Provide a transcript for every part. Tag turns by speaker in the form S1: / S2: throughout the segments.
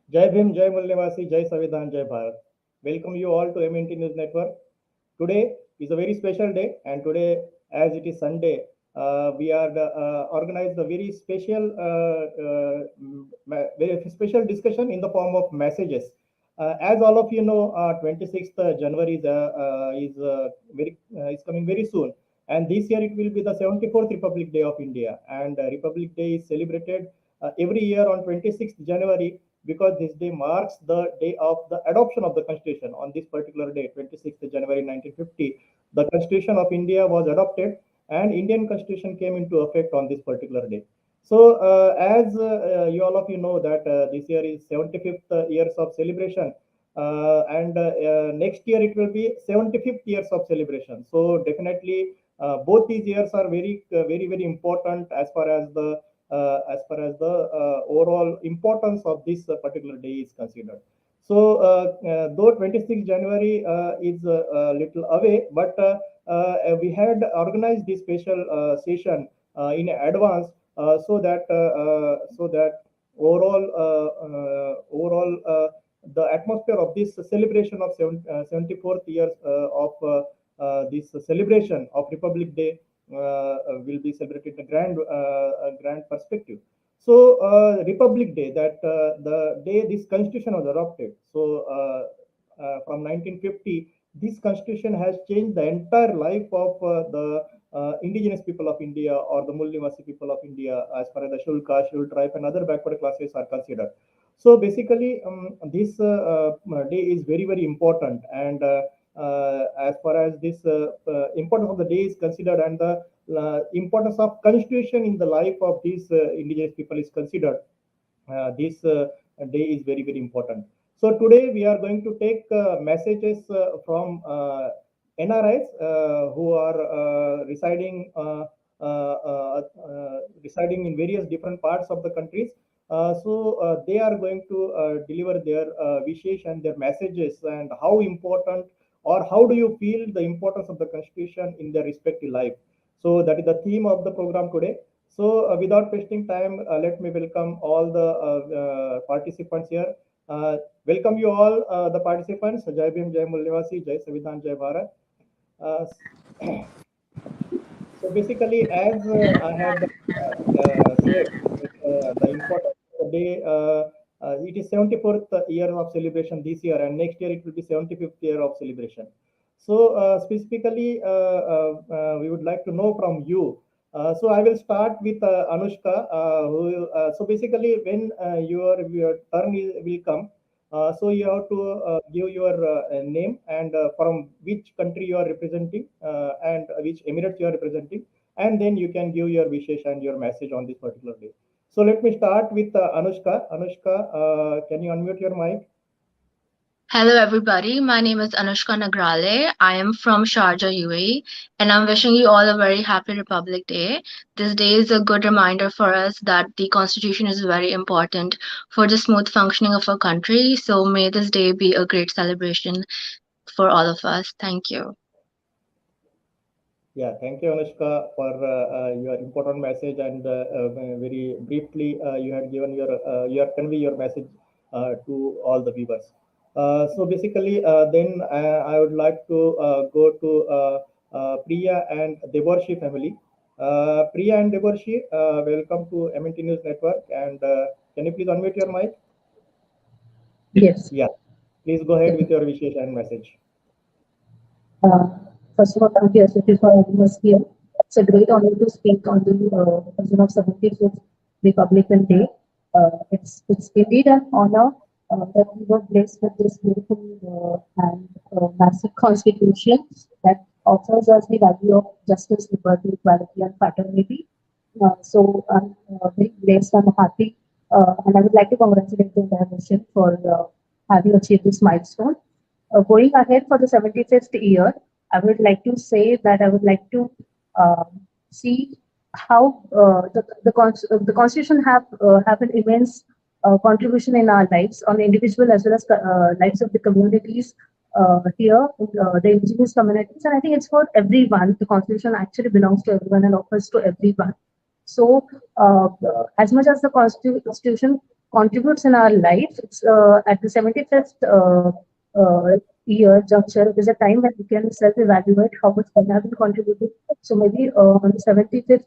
S1: Jai Bhim, Jai Mulnivasi, Jai Savidhan, Jai Bharat. Welcome you all to MNT News Network. Today is a very special day, and today, as it is Sunday, we are organized a very special, very special discussion in the form of messages. As all of you know, 26th January is coming very soon, and this year it will be the 74th Republic Day of India, and Republic Day is celebrated every year on 26th January because this day marks the day of the adoption of the constitution. On this particular day, 26th January 1950, the constitution of India was adopted and Indian constitution came into effect on this particular day. So as you all of you know that this year is 75th years of celebration, and next year it will be 75th years of celebration. So definitely both these years are very important as far as the overall importance of this particular day is considered. So, though 26th January is a little away, but we had organized this special session in advance so that overall the atmosphere of this celebration of 74th years of this celebration of Republic Day will be celebrated in a grand perspective. So, Republic Day, that the day this constitution was adopted. So, from 1950, this constitution has changed the entire life of the indigenous people of India or the Mulnivasi people of India as far as the Shulka, Shul tribe, and other backward classes are considered. So basically, this day is very important, and as far as this importance of the day is considered, and the importance of constitution in the life of these indigenous people is considered, this day is very important. So today we are going to take messages from NRIs who are residing in various different parts of the countries. So they are going to deliver their wishes and their messages, and how important or how do you feel the importance of the constitution in their respective life. So that is the theme of the program today. So without wasting time, let me welcome all the participants here. Welcome you all, the participants. Jai Bhim, Jai Mulnivasi, Jai Savidhan, Jai Bharat. Uh, so basically, as I had said, the importance of the day, it is 74th year of celebration this year, and next year it will be 75th year of celebration. So specifically, we would like to know from you. So I will start with Anushka. So basically, when your turn will come, so you have to give your name and from which country you are representing and which Emirates you are representing, and then you can give your wishes and your message on this particular day. So let me start with Anushka. Anushka, can you unmute your mic?
S2: Hello, everybody. My name is Anushka Nagrale. I am from Sharjah, UAE, and I'm wishing you all a very happy Republic Day. This day is a good reminder for us that the Constitution is very important for the smooth functioning of our country. So, may this day be a great celebration for all of us. Thank you.
S1: Yeah, thank you, Anushka, for your important message, and very briefly you had given your convey your message to all the viewers. So basically, then I would like to go to Priya and Deborshi family. Priya and Deborshi, welcome to MNT News Network, and can you please unmute your mic?
S3: Yes.
S1: Yeah, please go ahead with your wishes and message.
S3: Uh, First of all, thank you, Ashish, for having us here. It's a great honor to speak on the occasion of 75th Republican Day. It's indeed an honor that we were blessed with this beautiful and massive constitution that offers us the value of justice, liberty, equality, and fraternity. So I'm very blessed and happy, and I would like to congratulate the entire nation for having achieved this milestone. Going ahead for the 75th year, I would like to say that I would like to see how the Constitution have an immense contribution in our lives, on individual as well as lives of the communities here, the indigenous communities. And I think it's for everyone. The Constitution actually belongs to everyone and offers to everyone. So, as much as the Constitution contributes in our lives. It's at the 75th year juncture. It is a time when we can self-evaluate how much we have been contributed. So maybe on the 75th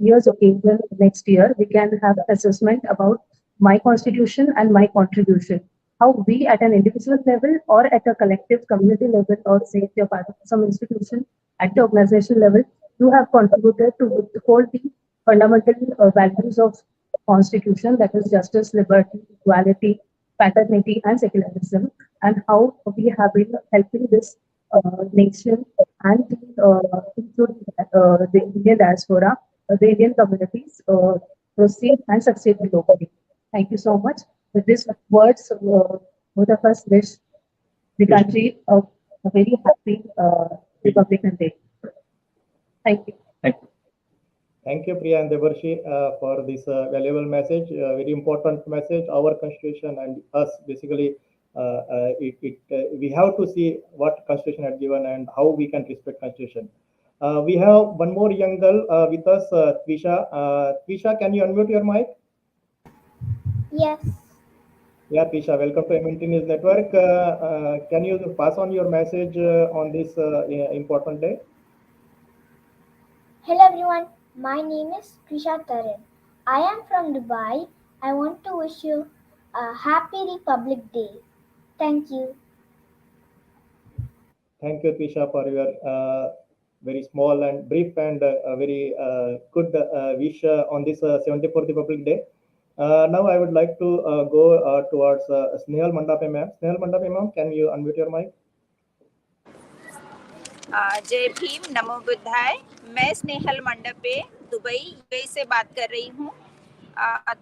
S3: years occasion next year, we can have assessment about my constitution and my contribution. How we at an individual level or at a collective community level, or say if you're part of some institution at the organization level, you have contributed to hold the fundamental values of constitution, that is justice, liberty, equality, fraternity, and secularism, and how we have been helping this nation and including the Indian diaspora, the Indian communities proceed and succeed globally. Thank you so much. With these words, both of us wish the country a very happy Republican Day. Thank you.
S1: Thank you, Priya and Devarshi, for this valuable message, very important message. Our constitution and us, basically, we have to see what constitution had given and how we can respect constitution. We have one more young girl with us, Twisha. Twisha, can you unmute your mic?
S4: Yes.
S1: Yeah, Twisha, welcome to MNT News Network. Can you pass on your message on this important day?
S4: Hello everyone, my name is Trisha Taran. I am from Dubai. I want to wish you a happy Republic Day. Thank you.
S1: Thank you, Twisha, for your very small and brief and very good wish on this 74th Republic Day. Now I would like to go towards Snehal Mandape ma'am. Snehal Mandape ma'am, can you unmute your mic?
S5: जय भीम, नमो बुद्धाय। मैं Snehal Mandpe Dubai UAE से बात कर रही हूँ।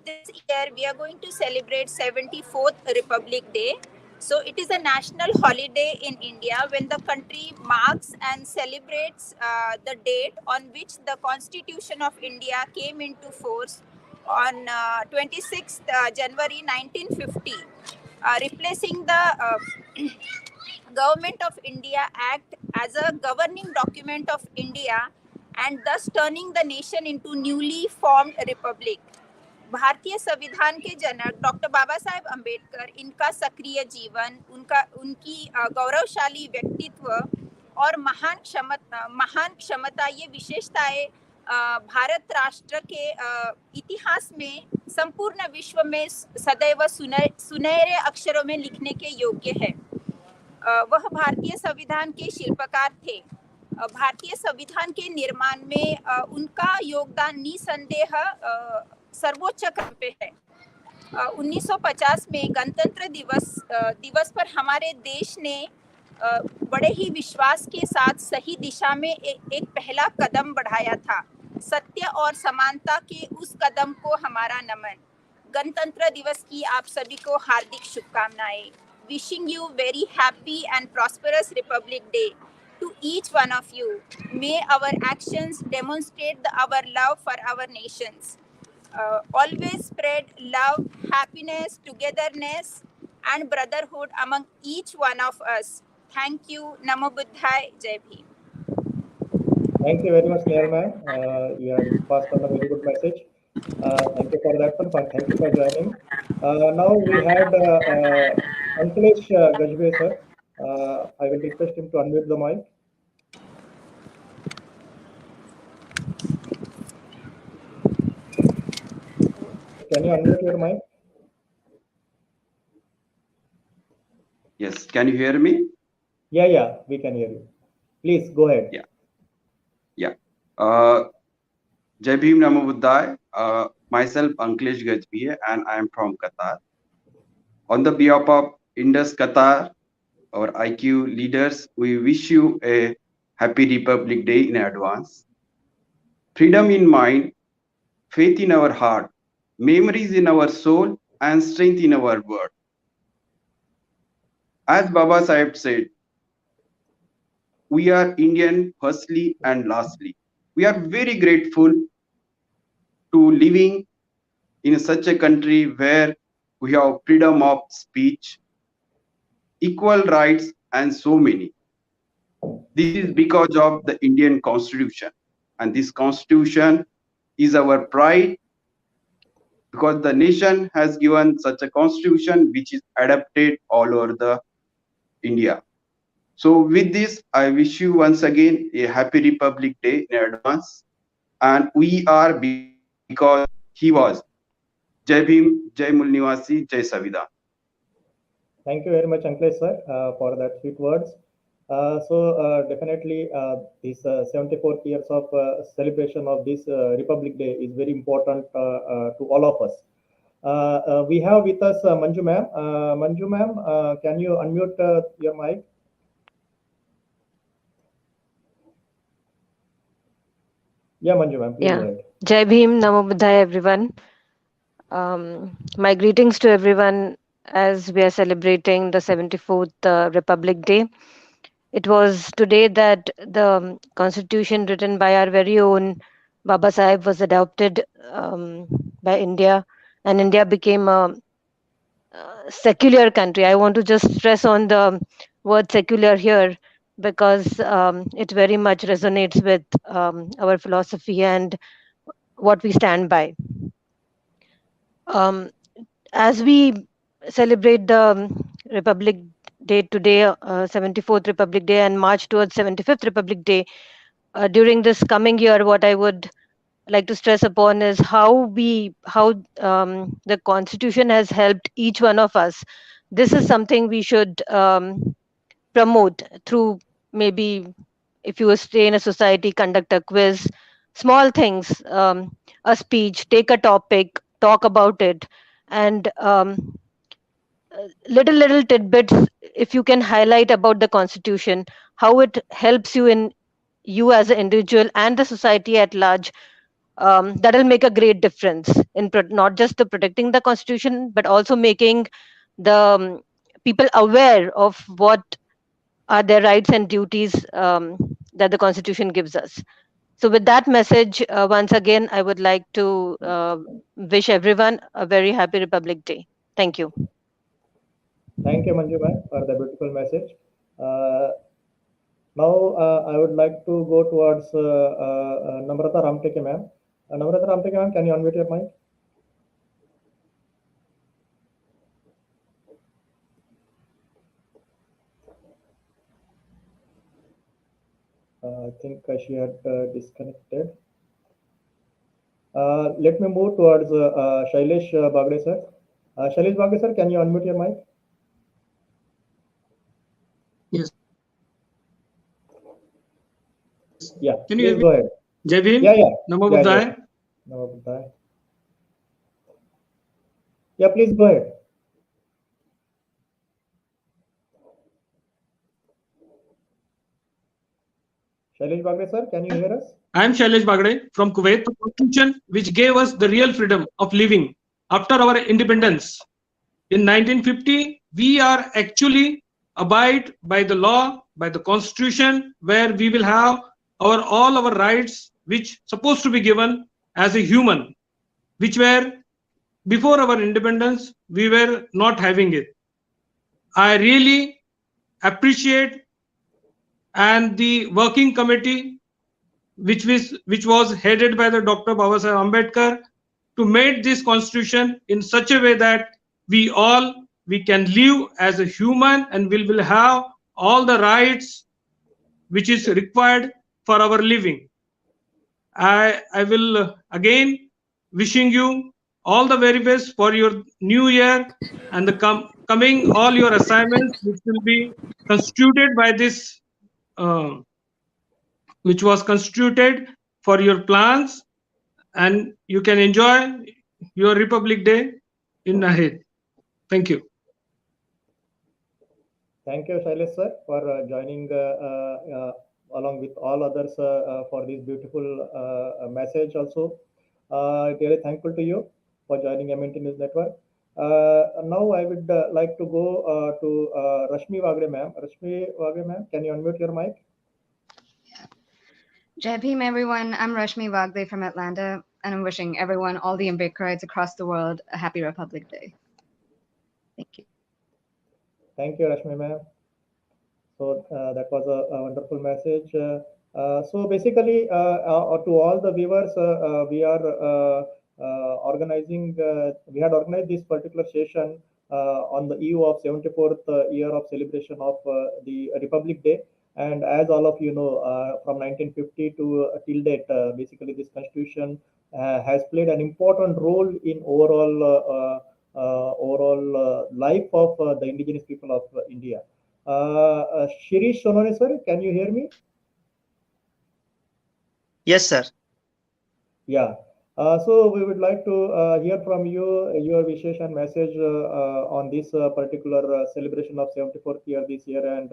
S5: This year we are going to celebrate 74th Republic Day. So it is a national holiday in India when the country marks and celebrates the date on which the Constitution of India came into force on 26th January 1950, replacing the Government of India Act as a governing document of India and thus turning the nation into newly formed republic. भारतीय संविधान के जनक doctor Baba Saheb Ambedkar, इनका सक्रिय जीवन, उनकी गौरवशाली व्यक्तित्व और महान क्षमता, ये विशेषताएं भारत राष्ट्र के इतिहास में संपूर्ण विश्व में सदैव सुनहरे अक्षरों में लिखने के योग्य है। वह भारतीय संविधान के शिल्पकार थे। भारतीय संविधान के निर्माण में उनका योगदान निसंदेह सर्वोच्च क्रम पे है। 1950 में गणतंत्र दिवस पर हमारे देश ने बड़े ही विश्वास के साथ सही दिशा में एक पहला कदम बढ़ाया था। सत्य और समानता के उस कदम को हमारा नमन। गणतंत्र दिवस की आप सभी को हार्दिक शुभकामनाएं। Wishing you very happy and prosperous Republic Day to each one of you. May our actions demonstrate our love for our nations. Always spread love, happiness, togetherness, and brotherhood among each one of us. Thank you. Namo Buddhaya. Jai Bhim.
S1: Thank you very much, Snehal ma'am. You have passed on a very good message. Thank you for that one. Thank you for joining. Now we had Anklesh Gajbe sir. I will request him to unmute the mic. Can you unmute your mic?
S6: Yes, can you hear me?
S1: Yeah, we can hear you. Please go ahead.
S6: Yeah. Jai Bhim, Namo Buddhaya. Myself, Anklesh Gajbee, and I am from Qatar. On the behalf of Indus Qatar, our IQ leaders, we wish you a happy Republic Day in advance. Freedom in mind, faith in our heart, memories in our soul, and strength in our word. As Baba Sahib said, we are Indian firstly and lastly. We are very grateful to living in such a country where we have freedom of speech, equal rights, and so many. This is because of the Indian Constitution, and this Constitution is our pride because the nation has given such a constitution which is adapted all over the India. So with this, I wish you once again a happy Republic Day in advance. And we are because he was. Jai Bhim, Jai Mulnivasi, Jai Savida.
S1: Thank you very much, Anklesh sir, for that sweet words. Definitely, this 74th years of celebration of this Republic Day is very important to all of us. We have with us Manju ma'am. Manju ma'am, can you unmute your mic? Yeah, Manju ma'am, please go ahead.
S7: Jai Bhim, Namo Buddhaya, everyone. My greetings to everyone as we are celebrating the 74th Republic Day. It was today that the constitution written by our very own Baba Sahib was adopted by India, and India became a secular country. I want to just stress on the word secular here because it very much resonates with our philosophy and what we stand by. As we celebrate the Republic Day today, 74th Republic Day, and march towards 75th Republic Day, during this coming year, what I would like to stress upon is how the Constitution has helped each one of us. This is something we should promote through, maybe if you stay in a society, conduct a quiz, small things, a speech, take a topic, talk about it, and little tidbits, if you can highlight about the Constitution, how it helps you in you as an individual and the society at large. That will make a great difference in not just the protecting the Constitution, but also making the people aware of what are their rights and duties that the Constitution gives us. So with that message, once again, I would like to wish everyone a very happy Republic Day. Thank you.
S1: Thank you, Manju ma'am, for the beautiful message. Now, I would like to go towards Namrata Ramteke ma'am. Namrata Ramteke ma'am, can you unmute your mic? I think she had disconnected. Let me move towards Shailesh Bagre sir. Shailesh Bagre sir, can you unmute your mic?
S8: Yes.
S1: Yeah.
S8: Can you hear me?
S1: Go ahead.
S8: Jai Bhim.
S1: Yeah.
S8: Namo Buddhaya.
S1: Namo Buddhaya. Yeah, please go ahead. Shailesh Bagre sir, can you hear us?
S8: I am Shailesh Bagre from Kuwait. The Constitution which gave us the real freedom of living after our independence. In 1950, we are actually abide by the law, by the Constitution, where we will have all our rights which supposed to be given as a human, which were before our independence, we were not having it. I really appreciate and the working committee which was headed by the Dr. Babasaheb Ambedkar to make this constitution in such a way that we can live as a human and we will have all the rights which is required for our living. I will again wishing you all the very best for your new year and the coming all your assignments which will be constituted by this which was constituted for your plans, and you can enjoy your Republic Day in ahead. Thank you.
S1: Thank you, Shailesh sir, for joining along with all others for this beautiful message also. Really thankful to you for joining MNT News Network. Now I would like to go to Rashmi Wagre ma'am. Rashmi Wagre ma'am, can you unmute your mic?
S9: Jai Bhim, everyone. I'm Rashmi Wagde from Atlanta, and I'm wishing everyone, all the Ambedkarites across the world, a happy Republic Day. Thank you.
S1: Thank you, Rashmi ma'am. So that was a wonderful message. So basically, to all the viewers, we are we had organized this particular session on the eve of 74th year of celebration of the Republic Day. And as all of you know, from 1950 to till date, basically this constitution has played an important role in overall life of the indigenous people of India. Shirish Sonone sir, can you hear me?
S10: Yes, sir.
S1: Yeah. So we would like to hear from you your wishes and message on this particular celebration of 74th year this year and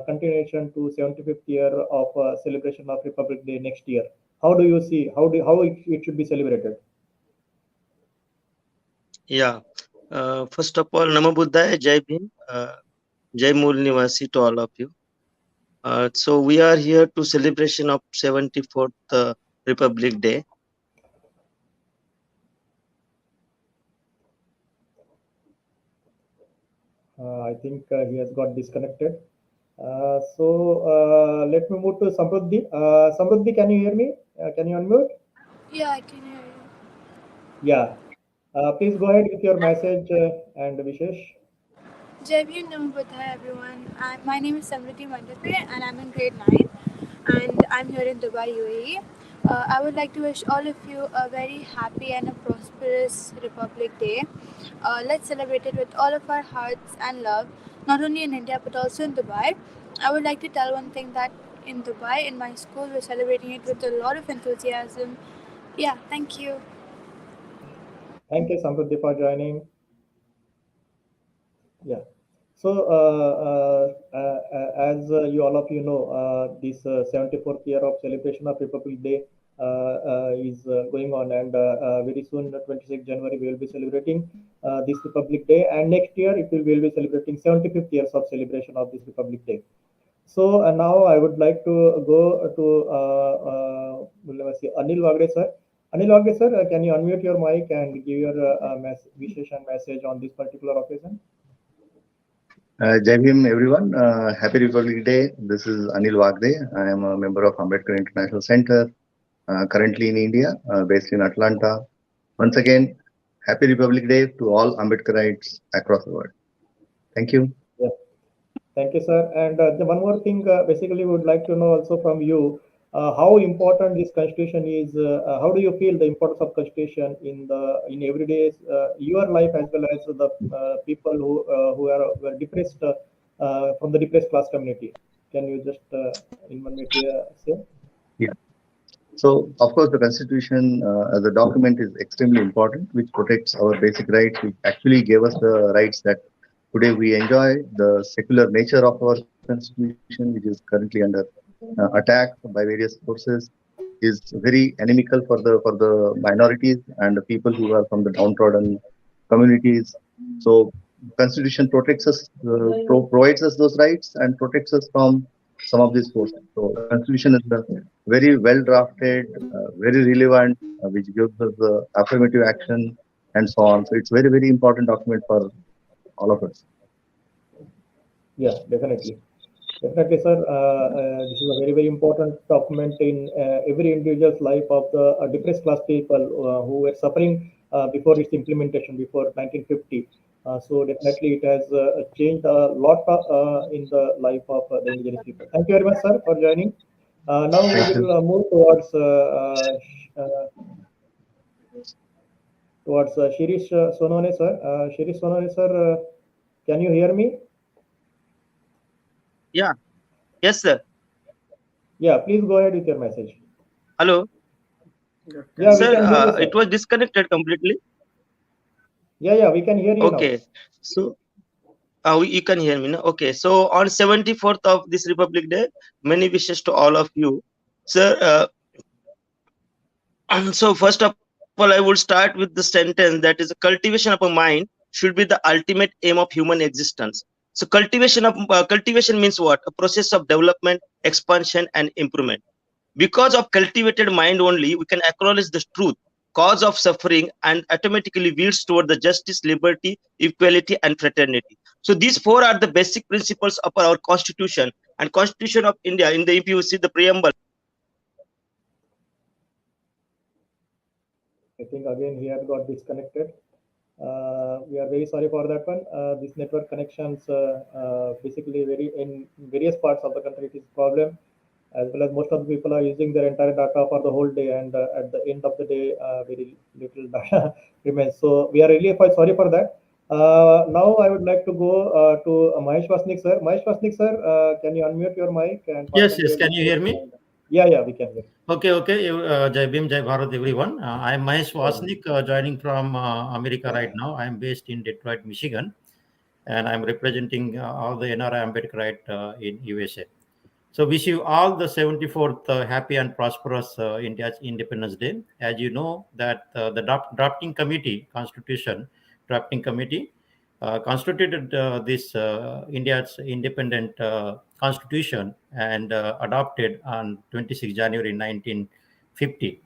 S1: continuation to 75th year of celebration of Republic Day next year. How do you see how it should be celebrated?
S10: Yeah. First of all, Namo Buddhaya, Jai Bhim, Jai Mool Nivasi to all of you. So we are here to celebration of 74th Republic Day.
S1: I think he has got disconnected. Let me move to Samruddhi. Samruddhi, can you hear me? Can you unmute?
S11: Yeah, I can hear you.
S1: Yeah. Please go ahead with your message and wishes.
S11: Jai Bhim, Namo Buddhaya, everyone. My name is Samruddhi Mandape and I'm in grade 9 and I'm here in Dubai, UAE. I would like to wish all of you a very happy and a prosperous Republic Day. Let's celebrate it with all of our hearts and love, not only in India but also in Dubai. I would like to tell one thing that in Dubai, in my school, we're celebrating it with a lot of enthusiasm. Yeah, thank you.
S1: Thank you, Samruddhi, for joining. Yeah. So, as you all of you know, this 74th year of celebration of Republic Day is going on, and very soon, 26th January, we will be celebrating this Republic Day, and next year we'll be celebrating 75th years of celebration of this Republic Day. So now I would like to go to Anil Wagre sir. Anil Wagre sir, can you unmute your mic and give your wishes and message on this particular occasion?
S12: Jai Bhim, everyone. Happy Republic Day. This is Anil Wagde. I am a member of Ambedkar International Center, currently in India, based in Atlanta. Once again, Happy Republic Day to all Ambedkarites across the world. Thank you.
S1: Yeah. Thank you, sir. And the one more thing, basically, we would like to know also from you how important this constitution is. How do you feel the importance of constitution in everyday your life as well as the people who were depressed from the depressed class community? Can you just in 1 minute say?
S12: Yeah. So, of course, the Constitution as a document is extremely important, which protects our basic rights, which actually gave us the rights that today we enjoy. The secular nature of our Constitution, which is currently under attack by various forces, is very inimical for the minorities and the people who are from the downtrodden communities. So, Constitution protects us, provides us those rights, and protects us from some of these forces. So, Constitution is a very well drafted, very relevant, which gives us the affirmative action and so on. So, it's very important document for all of us.
S1: Yeah, definitely. Definitely, sir. This is a very important document in every individual's life of the depressed class people who were suffering before its implementation, before 1950. So definitely it has changed a lot in the life of the indigenous people. Thank you very much, sir, for joining. Now we will move towards Shirish Sonone, sir. Shirish Sonone, sir, can you hear me?
S10: Yeah. Yes, sir.
S1: Yeah, please go ahead with your message.
S10: Hello.
S1: Yeah,
S10: sir,
S1: we can hear you, sir.
S10: It was disconnected completely.
S1: Yeah, we can hear you
S10: okay.
S1: now.
S10: So you can hear me now. Okay, so on 74th of this Republic Day, many wishes to all of you, sir. So first of all, I will start with the sentence that is: a cultivation of a mind should be the ultimate aim of human existence. So cultivation means what? A process of development, expansion, and improvement. Because of cultivated mind only, we can acknowledge the truth, cause of suffering, and automatically leads toward the justice, liberty, equality, and fraternity. So these four are the basic principles of our Constitution. And Constitution of India, in the if you see the preamble,
S1: I think again he had got disconnected. We are very sorry for that one. This network connections basically in various parts of the country it is problem, as well as most of the people are using their entire data for the whole day, and at the end of the day, very little data remains. So we are really sorry for that. Now I would like to go to Mahesh Vasnik sir. Mahesh Vasnik sir, can you unmute your mic and
S13: Yes, can you hear me?
S1: Yeah, we can hear.
S13: Okay. Jai Bhim, Jai Bharat, everyone. I am Mahesh Vasnik, joining from America right now. I am based in Detroit, Michigan, and I'm representing all the NRI Ambedkarite in USA. So wish you all the 74th happy and prosperous India's Independence Day. As you know that the drafting committee, Constitution drafting committee, constituted this India's independent constitution and adopted on 26 January 1950.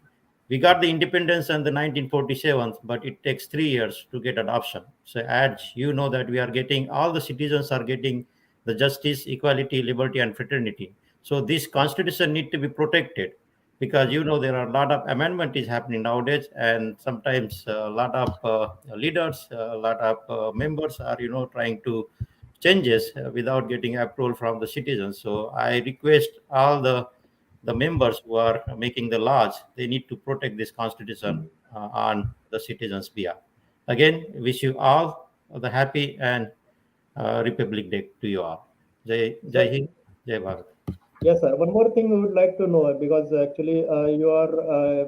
S13: We got the independence in the 1947, but it takes 3 years to get adoption. So as you know that we are getting, all the citizens are getting the justice, equality, liberty, and fraternity. So this constitution need to be protected, because you know there are a lot of amendment is happening nowadays, and sometimes a lot of leaders, a lot of members are trying to changes without getting approval from the citizens. So I request all the members who are making the laws, they need to protect this constitution on the citizens' behalf. Again, wish you all the happy and Republic Day to you all. Jai Hind, Jai Bharat.
S1: Yes, sir. One more thing we would like to know, because actually you are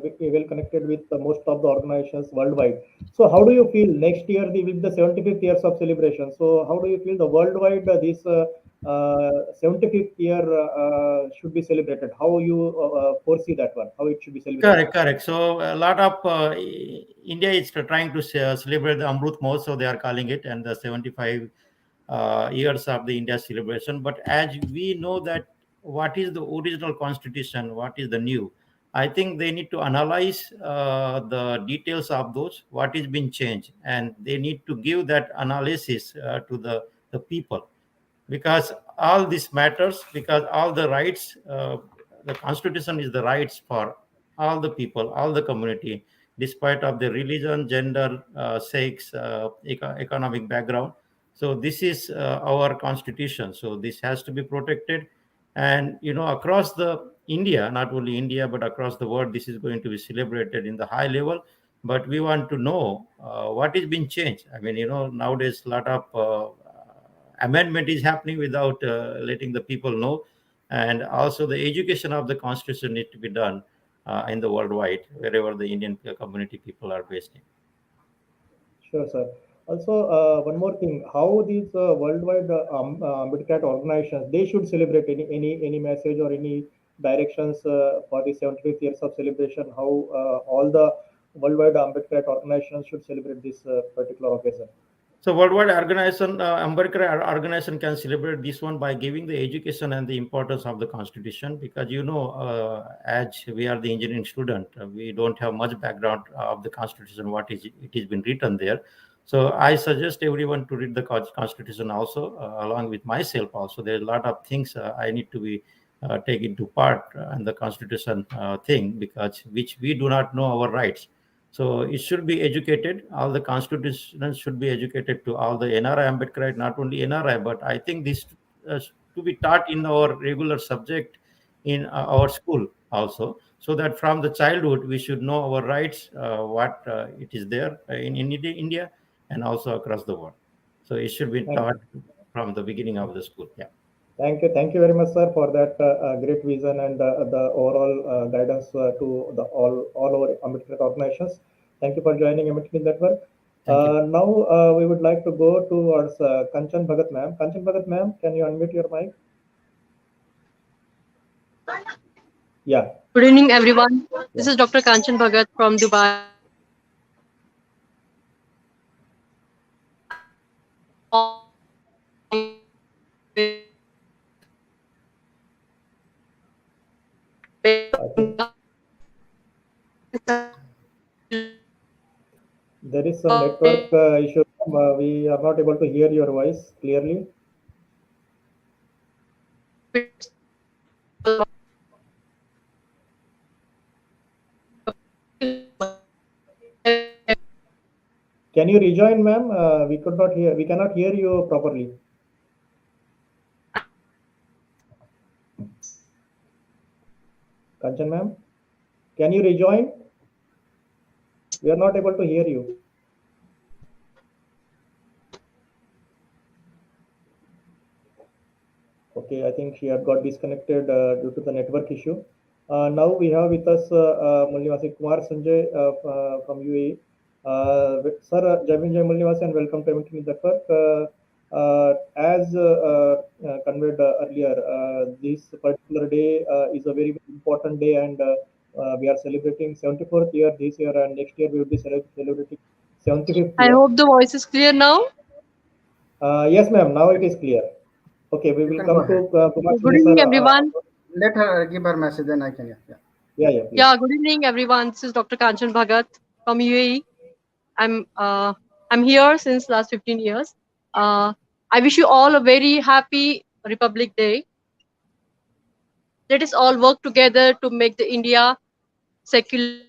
S1: well connected with most of the organizations worldwide. So how do you feel next year with the 75th years of celebration? So how do you feel the worldwide this 75th year should be celebrated? How you foresee that one? How it should be celebrated?
S13: Correct. So a lot of India is trying to celebrate the Amrut Mahotsav, they are calling it, and the 75 years of the India celebration. But as we know that what is the original constitution, what is the new, I think they need to analyze the details of those, what is being changed, and they need to give that analysis to the people, because all this matters, because all the rights, the constitution is the rights for all the people, all the community, despite of the religion, gender, sex, economic background. So this is our constitution, so this has to be protected. And across the India, not only India but across the world, this is going to be celebrated in the high level. But we want to know what is being changed. I mean, nowadays a lot of amendment is happening without letting the people know. And also the education of the constitution need to be done in the worldwide, wherever the Indian community people are based in.
S1: Sure, sir. Also, one more thing: how these worldwide Ambedkar organizations, they should celebrate any message or any directions for the 75th years of celebration? How all the worldwide Ambedkar organizations should celebrate this particular occasion?
S13: So worldwide organization, Ambedkar organization can celebrate this one by giving the education and the importance of the constitution, because as we are the engineering student, we don't have much background of the constitution, what is it has been written there. So I suggest everyone to read the constitution also, along with myself also. There's a lot of things I need to be take into part in the constitution thing, because which we do not know our rights. So it should be educated. All the constitutions should be educated to all the NRI Ambedkarite, not only NRI, but I think this to be taught in our regular subject in our school also, so that from the childhood we should know our rights, what it is there in India and also across the world. So it should be taught from the beginning of the school. Yeah.
S1: Thank you very much, sir, for that great vision and the overall guidance to the all our Ambedkar organizations. Thank you for joining MNT News Network. Now we would like to go towards Kanchan Bhagat, ma'am. Kanchan Bhagat, ma'am, can you unmute your mic? Yeah.
S14: Good evening, everyone. This is Dr. Kanchan Bhagat from Dubai.
S1: There is some network issue. We are not able to hear your voice clearly. Can you rejoin, ma'am? We could not hear. We cannot hear you properly. Kanchan, ma'am, can you rejoin? We are not able to hear you. Okay, I think she had got disconnected due to the network issue. Now we have with us Mulnivasi Kumar Sanjay from UAE. Sir, Jai Hind, Jai Mulnivasi, and welcome to MNT News Network. As conveyed earlier, this particular day is a very, very important day, and we are celebrating 74th year this year, and next year we will be celebrating 75th
S14: I
S1: year.
S14: hope the voice is clear now.
S1: Yes, ma'am. Now it is clear. Okay, we will come to Kumar
S14: Good
S1: Sanjay,
S14: evening,
S1: sir.
S14: everyone.
S15: Let her give her message, then I can.
S1: Yeah, please.
S14: Yeah, good evening, everyone. This is Dr. Kanchan Bhagat from UAE. I'm here since last 15 years. I wish you all a very happy Republic Day. Let us all work together to make the India secular.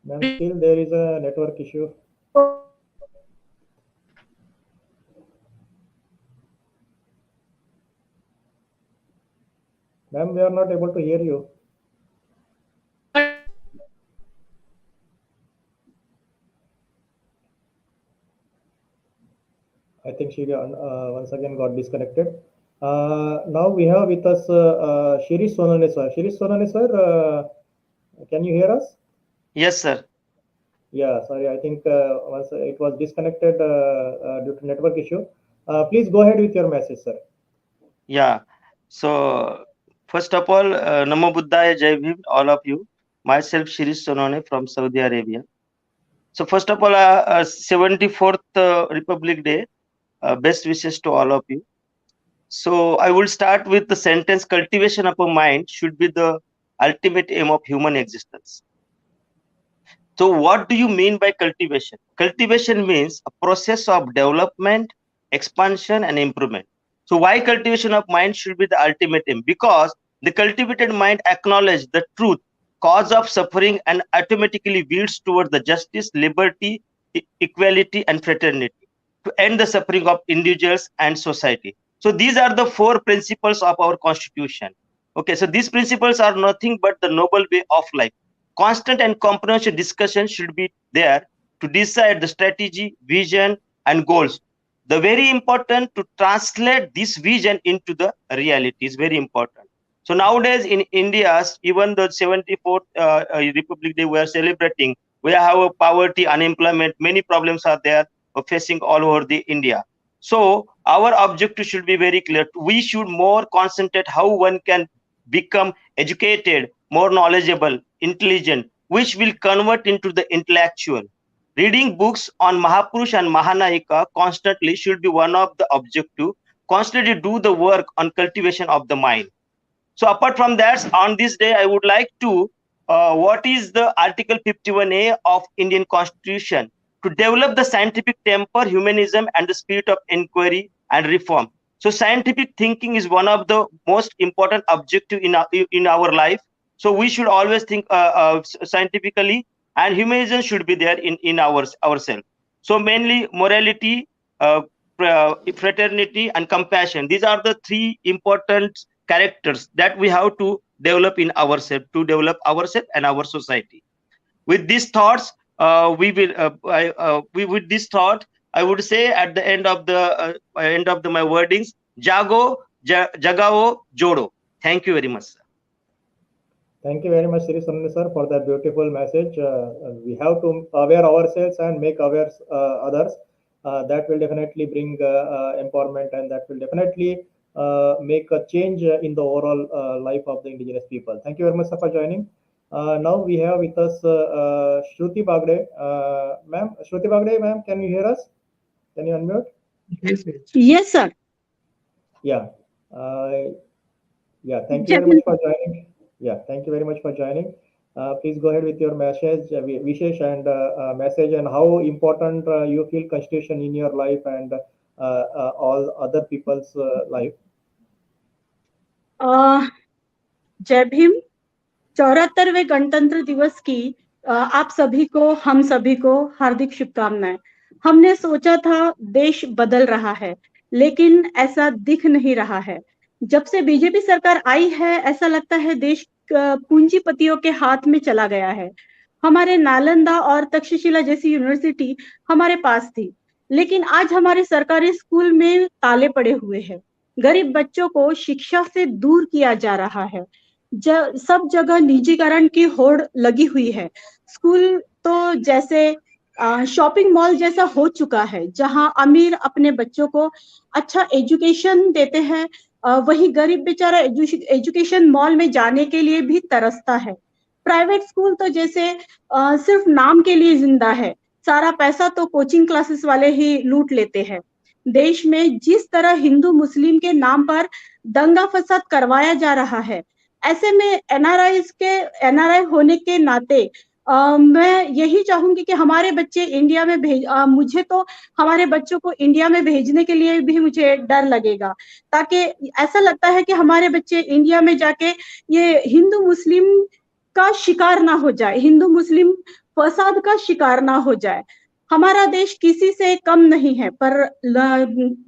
S1: Ma'am, still there is a network issue. Ma'am, we are not able to hear you. I think she once again got disconnected. Now we have with us Shirish Sonane, sir. Shirish Sonane, sir, can you hear us?
S10: Yes, sir.
S1: Yeah, sorry, I think once it was disconnected due to network issue. Please go ahead with your message, sir.
S10: Yeah. So first of all, Namo Buddhaya, Jai Hind, all of you. Myself, Shirish Sonone from Saudi Arabia. So first of all, 74th Republic Day. Best wishes to all of you. So I will start with the sentence: cultivation of a mind should be the ultimate aim of human existence. So what do you mean by cultivation? Cultivation means a process of development, expansion, and improvement. So why cultivation of mind should be the ultimate aim? Because the cultivated mind acknowledges the truth, cause of suffering, and automatically leads towards the justice, liberty, equality, and fraternity to end the suffering of individuals and society. So these are the four principles of our constitution. Okay, so these principles are nothing but the noble way of life. Constant and comprehensive discussion should be there to decide the strategy, vision, and goals. The very important to translate this vision into the reality is very important. So nowadays in India, even the 74th Republic Day we are celebrating, we have a poverty, unemployment, many problems are there facing all over the India. So our objective should be very clear. We should more concentrate how one can become educated, more knowledgeable, intelligent, which will convert into the intellectual. Reading books on Mahapurush and Mahanayika constantly should be one of the objective. Constantly do the work on cultivation of the mind. So apart from that, on this day, I would like to, what is the Article 51A of Indian Constitution? To develop the scientific temper, humanism, and the spirit of inquiry and reform. So scientific thinking is one of the most important objective in our life. So we should always think scientifically, and humanism should be there in ourselves. So mainly morality, fraternity, and compassion. These are the three important characters that we have to develop in ourselves, and our society. With these thoughts, with this thought, I would say at the end of my wordings, jago, jagao, jodo. Thank you very much, sir.
S1: Thank you very much, Shri Sonane, sir, for that beautiful message. We have to aware ourselves and make aware others. That will definitely bring empowerment, and that will definitely make a change in the overall life of the indigenous people. Thank you very much, sir, for joining. Now we have with us Shruti Bagde. Ma'am, Shruti Bagde, ma'am, can you hear us? Can you unmute?
S16: Yes, sir.
S1: Yeah. Yeah, thank you very much for joining. Yeah, thank you very much for joining. Please go ahead with your message, wishes, and message, and how important you feel Constitution in your life and all other people's life.
S16: Jai Hind. 74वें गणतंत्र दिवस की आप सभी को, हम सभी को हार्दिक शुभकामनाएं। हमने सोचा था देश बदल रहा है, लेकिन ऐसा दिख नहीं रहा है। जब से बीजेपी सरकार आई है, ऐसा लगता है देश पूंजीपतियों के हाथ में चला गया है। हमारे नालंदा और तक्षशिला जैसी यूनिवर्सिटी हमारे पास थी, लेकिन आज हमारे सरकारी स्कूल में ताले पड़े हुए हैं। गरीब बच्चों को शिक्षा से दूर किया जा रहा है। सब जगह निजीकरण की होड़ लगी हुई है। स्कूल तो जैसे शॉपिंग मॉल जैसा हो चुका है, जहां अमीर अपने बच्चों को अच्छा एजुकेशन देते हैं, वही गरीब बेचारा एजुकेशन मॉल में जाने के लिए भी तरसता है। प्राइवेट स्कूल तो जैसे सिर्फ नाम के लिए जिंदा है। सारा पैसा तो कोचिंग क्लासेस वाले ही लूट लेते हैं। देश में जिस तरह हिंदू मुस्लिम के नाम पर दंगा फसाद करवाया जा रहा है, ऐसे में एनआरआई होने के नाते मैं यही चाहूंगी कि हमारे बच्चे इंडिया में मुझे तो हमारे बच्चों को इंडिया में भेजने के लिए भी मुझे डर लगेगा, ताकि ऐसा लगता है कि हमारे बच्चे इंडिया में जाके ये हिंदू मुस्लिम का शिकार ना हो जाए, हिंदू मुस्लिम फसाद का शिकार ना हो जाए। हमारा देश किसी से कम नहीं है, पर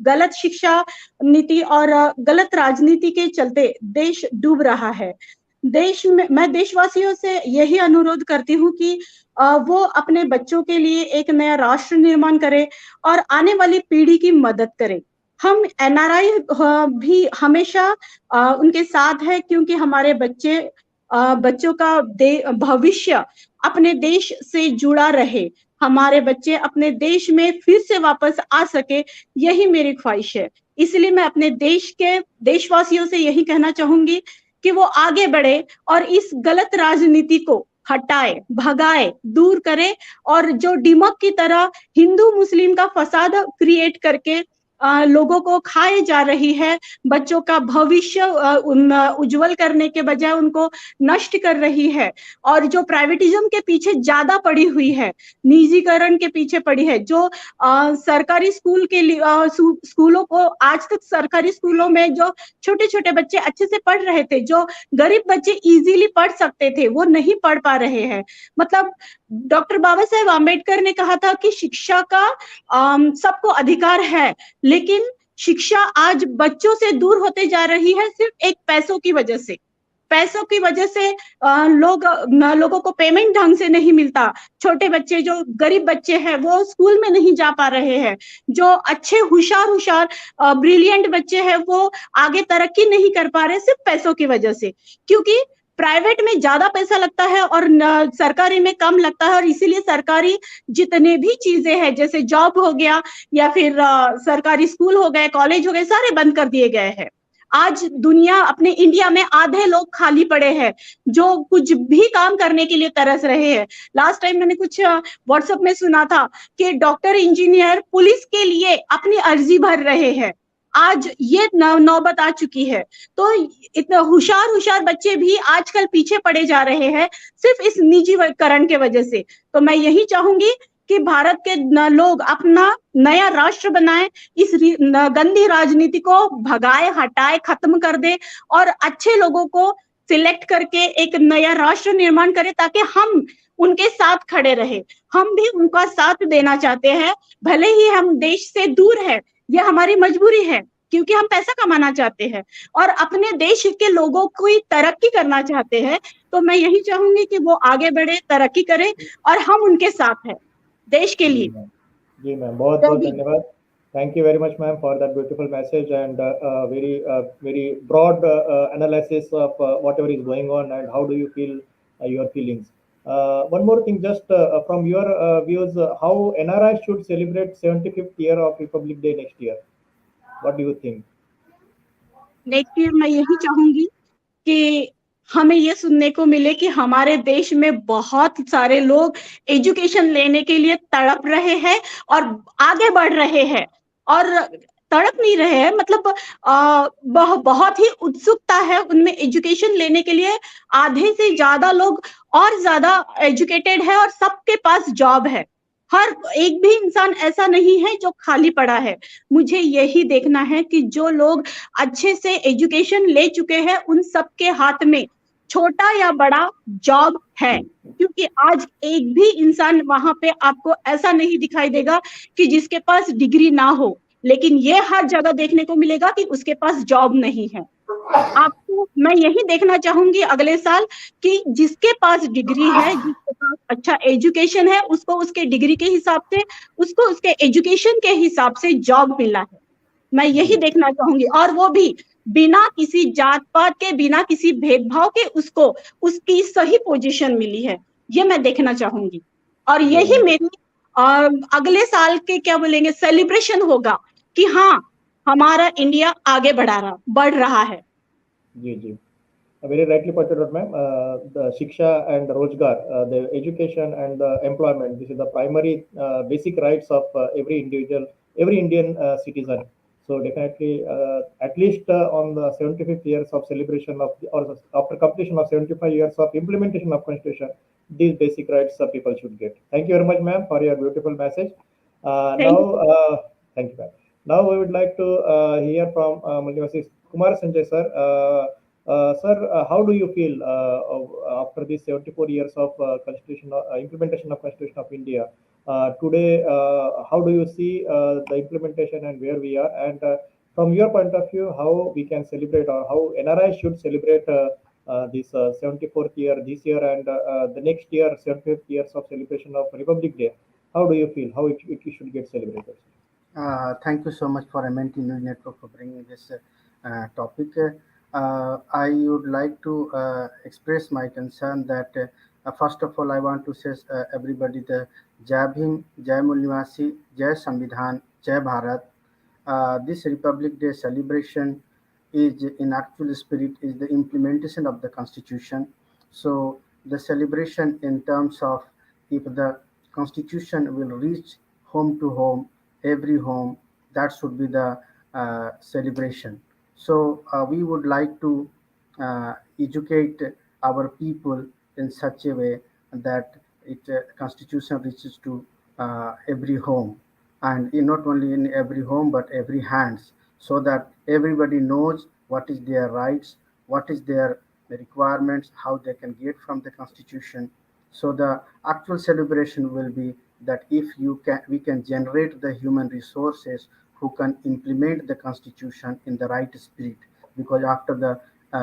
S16: गलत शिक्षा नीति और गलत राजनीति के चलते देश डूब रहा है। देश में मैं देशवासियों से यही अनुरोध करती हूँ कि वो अपने बच्चों के लिए एक नया राष्ट्र निर्माण करे और आने वाली पीढ़ी की मदद करे। हम एनआरआई भी हमेशा उनके साथ है, क्योंकि हमारे बच्चों का भविष्य अपने देश से जुड़ा रहे, हमारे बच्चे अपने देश में फिर से वापस आ सके, यही मेरी ख्वाहिश है। इसलिए मैं अपने देशवासियों से यही कहना चाहूंगी कि वो आगे बढ़े और इस गलत राजनीति को हटाए, भगाए, दूर करे, और जो दिमक की तरह हिंदू मुस्लिम का फसाद क्रिएट करके लोगों को खाए जा रही है, बच्चों का भविष्य उज्जवल करने के बजाय उनको नष्ट कर रही है, और जो प्राइवेटिज्म के पीछे ज्यादा पड़ी हुई है, निजीकरण के पीछे पड़ी है, जो सरकारी स्कूल के लिए स्कूलों को आज तक सरकारी स्कूलों में जो छोटे छोटे बच्चे अच्छे से पढ़ रहे थे, जो गरीब बच्चे इजीली पढ़ सकते थे, वो नहीं पढ़ पा रहे हैं। मतलब डॉक्टर बाबा साहेब आम्बेडकर ने कहा था कि शिक्षा का सबको अधिकार है, लेकिन शिक्षा आज बच्चों से दूर होते जा रही है सिर्फ एक पैसों की वजह से। पैसों की वजह से लोगों को पेमेंट ढंग से नहीं मिलता। छोटे बच्चे, जो गरीब बच्चे हैं, वो स्कूल में नहीं जा पा रहे हैं। जो अच्छे होशियार ब्रिलियंट बच्चे हैं, वो आगे तरक्की नहीं कर पा रहे सिर्फ पैसों की वजह से, क्योंकि प्राइवेट में ज्यादा पैसा लगता है और सरकारी में कम लगता है। और इसीलिए सरकारी जितने भी चीजें हैं, जैसे जॉब हो गया या फिर सरकारी स्कूल हो गए, कॉलेज हो गए, सारे बंद कर दिए गए हैं। आज दुनिया, अपने इंडिया में आधे लोग खाली पड़े हैं जो कुछ भी काम करने के लिए तरस रहे हैं। लास्ट टाइम मैंने कुछ व्हाट्सएप में सुना था कि डॉक्टर, इंजीनियर, पुलिस के लिए अपनी अर्जी भर रहे हैं। आज ये नौबत आ चुकी है। तो इतना होशियार बच्चे भी आजकल पीछे पड़े जा रहे हैं सिर्फ इस निजीकरण के वजह से। तो मैं यही चाहूंगी कि भारत के लोग अपना नया राष्ट्र बनाएं, इस गंदी राजनीति को भगाए, हटाए, खत्म कर दे और अच्छे लोगों को सिलेक्ट करके एक नया राष्ट्र निर्माण करें, ताकि हम उनके साथ खड़े रहे। हम भी उनका साथ देना चाहते हैं, भले ही हम देश से दूर है, ये हमारी मजबूरी है, क्योंकि हम पैसा कमाना चाहते हैं और अपने देश के लोगों को तरक्की करना चाहते हैं। तो मैं यही चाहूंगी कि वो आगे बढ़े, तरक्की करें और हम उनके साथ हैं देश के लिए।
S1: जी मैम, बहुत बहुत धन्यवाद। Thank you very much, ma'am, for that beautiful message and very broad analysis of whatever is going on and how do you feel your feelings. One more thing, just from your views, how NRI should celebrate 75th year of Republic Day next year? What do you think?
S16: Next year मैं यही चाहूंगी कि हमें ये सुनने को मिले कि हमारे देश में बहुत सारे लोग एजुकेशन लेने के लिए तड़प रहे हैं और आगे बढ़ रहे हैं, और तड़प नहीं रहे हैं, मतलब बहुत ही उत्सुकता है उनमें एजुकेशन लेने के लिए। आधे से ज्यादा लोग और ज्यादा एजुकेटेड है और सबके पास जॉब है। हर एक भी इंसान ऐसा नहीं है जो खाली पड़ा है। मुझे यही देखना है कि जो लोग अच्छे से एजुकेशन ले चुके हैं, उन सबके हाथ में छोटा या बड़ा जॉब है, क्योंकि आज एक भी इंसान वहां पे आपको ऐसा नहीं दिखाई देगा कि जिसके पास डिग्री ना हो, लेकिन ये हर जगह देखने को मिलेगा कि उसके पास जॉब नहीं है। आपको मैं यही देखना चाहूंगी अगले साल कि जिसके पास डिग्री है, जिसके पास अच्छा एजुकेशन है, उसको उसके डिग्री के हिसाब से, उसको उसके एजुकेशन के हिसाब से जॉब मिला है। मैं यही देखना चाहूंगी, और वो भी बिना किसी जात पात के, बिना किसी भेदभाव के उसको उसकी सही पोजीशन मिली है, ये मैं देखना चाहूंगी। और यही मेरी अगले साल के क्या बोलेंगे सेलिब्रेशन होगा कि हाँ, हमारा इंडिया आगे बढ़ रहा है।
S1: जी जी, very rightly pointed out, ma'am. The Shiksha and Rojgar, the education and the employment, this is the primary basic rights of every individual, every Indian citizen. So definitely, at least on the 75th years of celebration of, or after completion of 75 years of implementation of Constitution, these basic rights people should get. Thank you very much, ma'am, for your beautiful message. Thank you, ma'am. Now we would like to hear from Multivasi Kumar Sanjay sir. Sir, how do you feel after these 74 years of constitution implementation of Constitution of India? Today, how do you see the implementation and where we are? And from your point of view, how we can celebrate, or how NRI should celebrate this 74th year this year, and the next year 75th years of celebration of Republic Day? How do you feel? How it should get celebrated?
S15: Thank you so much for MNT News Network for bringing this topic. I would like to express my concern that first of all, I want to say everybody the Jai Bhim, Jai Mulnivasi, Jai Samvidhan, Jai Bharat. This Republic Day celebration is in actual spirit is the implementation of the Constitution. So the celebration in terms of if the Constitution will reach home to home, every home, that should be the celebration. So we would like to educate our people in such a way that it Constitution reaches to every home, and not only in every home but every hands, so that everybody knows what is their rights, what is their requirements, how they can get from the Constitution. So the actual celebration will be that if we can generate the human resources who can implement the Constitution in the right spirit, because after the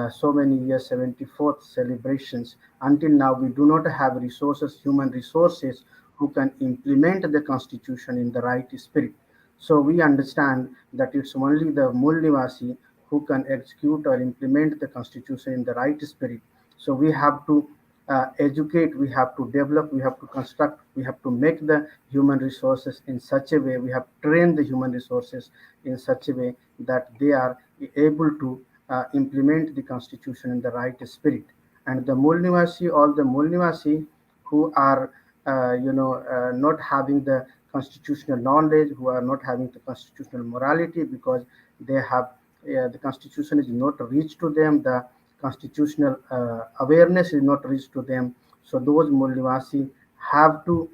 S15: so many years 74th celebrations, until now we do not have resources, human resources who can implement the Constitution in the right spirit. So we understand that it's only the Mool Nivasi who can execute or implement the Constitution in the right spirit. So we have to educate, we have to develop, we have to construct, we have to make the human resources in such a way, we have to train the human resources in such a way that they are able to implement the Constitution in the right spirit. And the Mool Nivasi, all the Mool Nivasi who are not having the constitutional knowledge, who are not having the constitutional morality, because they have the Constitution is not reached to them, the constitutional awareness is not reached to them. So those Mool Nivasi have to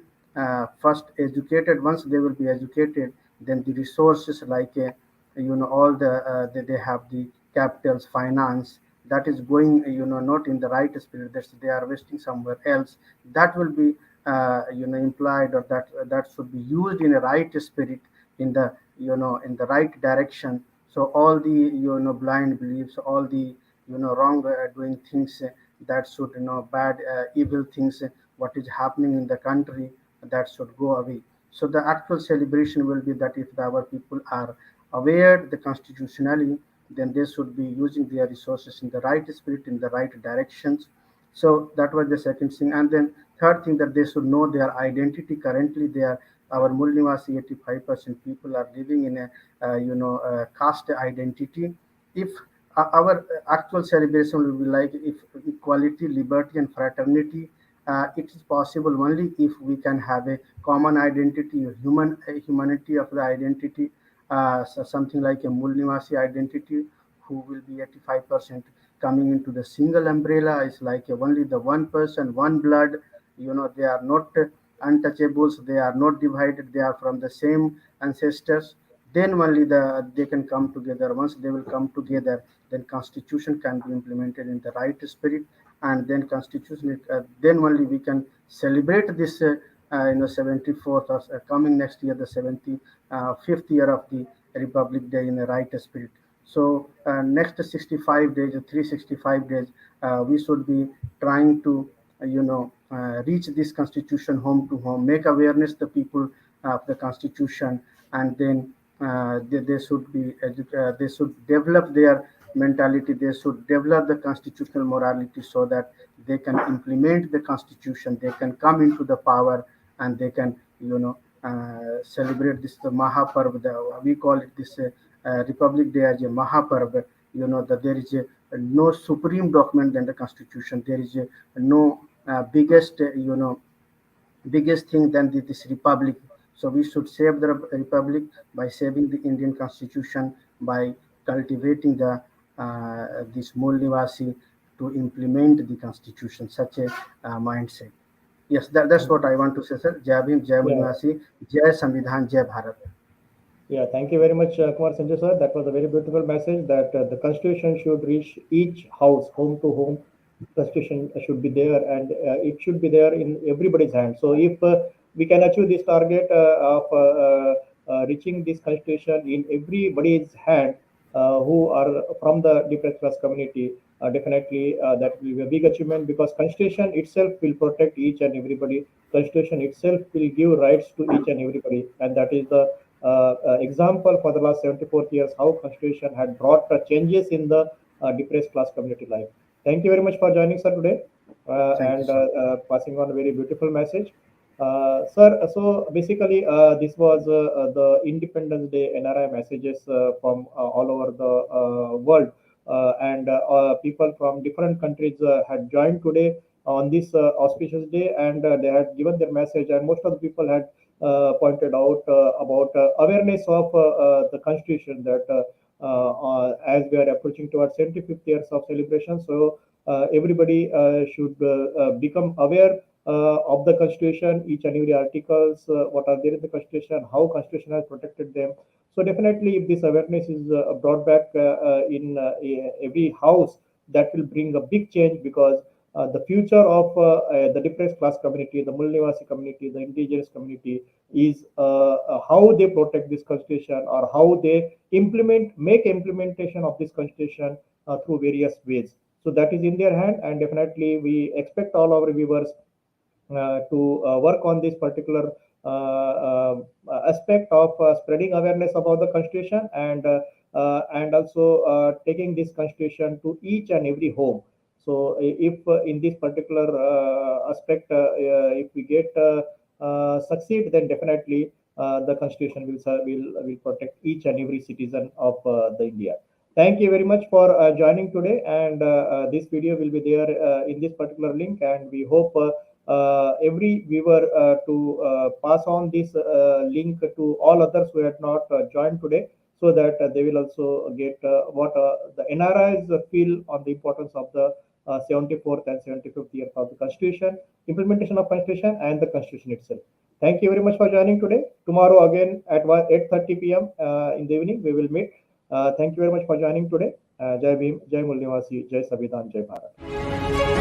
S15: first educated. Once they will be educated, then the resources like all they have the capitals, finance, that is going not in the right spirit, that they are wasting somewhere else, that will be implied, or that should be used in a right spirit, in the in the right direction. So all the blind beliefs, all the wrong doing things, that should bad evil things, what is happening in the country, that should go away. So the actual celebration will be that if our people are aware the constitutionally, then they should be using their resources in the right spirit, in the right directions. So that was the second thing. And then third thing, that they should know their identity. Currently they are, our Mool Nivasi 85% people are living in a caste identity. If our actual celebration will be like if equality, liberty and fraternity, it is possible only if we can have a common identity, humanity of the identity, so something like a Mool Nivasi identity, who will be 85% coming into the single umbrella, is like only the one person, one blood. They are not untouchables, they are not divided, they are from the same ancestors. Then only they can come together. Once they will come together, then Constitution can be implemented in the right spirit, and then constitution, then only we can celebrate this 74th or coming next year, the 75th year of the Republic Day in the right spirit. So next 65 days, 365 days, we should be trying to reach this constitution home to home, make awareness the people of the constitution, and then they should be they should develop their mentality, they should develop the constitutional morality so that they can implement the constitution, they can come into the power, and they can celebrate this the Mahaparv. We call it this Republic Day as a Mahaparv. That there is no supreme document than the constitution. There is no biggest biggest thing than this republic. So we should save the republic by saving the Indian constitution, by cultivating the this Mool Nivasi to implement the constitution, such a mindset. Yes, that's what I want to say, sir. Jai Bhim, Jai Mool Nivasi, Jai Samvidhan, Jai Bharat.
S1: Yeah, thank you very much, Kumar Sanjay sir. That was a very beautiful message that the constitution should reach each house, home to home. Constitution should be there, and it should be there in everybody's hand. So if we can achieve this target of reaching this constitution in everybody's hand who are from the depressed class community, definitely that will be a big achievement, because constitution itself will protect each and everybody. Constitution itself will give rights to each and everybody, and that is the example for the last 74 years how constitution had brought changes in the depressed class community life. Thank you very much for joining, sir, today, and passing on a very beautiful message. Sir, so basically this was the Independence Day NRI messages from all over the world, and people from different countries had joined today on this auspicious day, and they had given their message, and most of the people had pointed out about awareness of the constitution, that as we are approaching towards 75th years of celebration, so everybody should become aware of the constitution, each and every articles, what are there in the constitution, how constitution has protected them. So definitely if this awareness is brought back in every house, that will bring a big change, because the future of the depressed class community, the Mool Nivasi community, the indigenous community, is how they protect this constitution, or how they make implementation of this constitution through various ways. So that is in their hand, and definitely we expect all our viewers to work on this particular aspect of spreading awareness about the constitution, and also taking this constitution to each and every home. So if in this particular aspect, if we get succeed, then definitely the constitution will protect each and every citizen of the India. Thank you very much for joining today, and this video will be there in this particular link, and we hope every viewer to pass on this link to all others who had not joined today, so that they will also get what the NRIs feel on the importance of the 74th and 75th year of the Constitution, implementation of Constitution, and the Constitution itself. Thank you very much for joining today. Tomorrow again at 8:30 p.m. In the evening we will meet. Thank you very much for joining today. Jai Bhim, Jai Mool Nivasi, Jai Samvidhan, Jai Bharat.